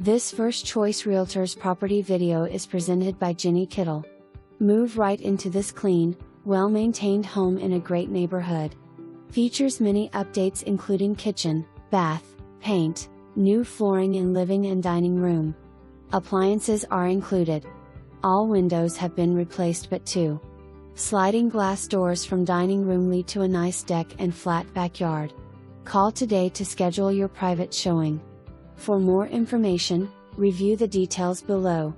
This First Choice Realtors property video is presented by Kittle. Move right into this clean, well-maintained home in a great neighborhood. Features many updates including kitchen, bath, paint, new flooring in living and dining room. Appliances are included. All windows have been replaced but 2. Sliding glass doors from dining room lead to a nice deck and flat backyard. Call today to schedule your private showing. For more information, review the details below.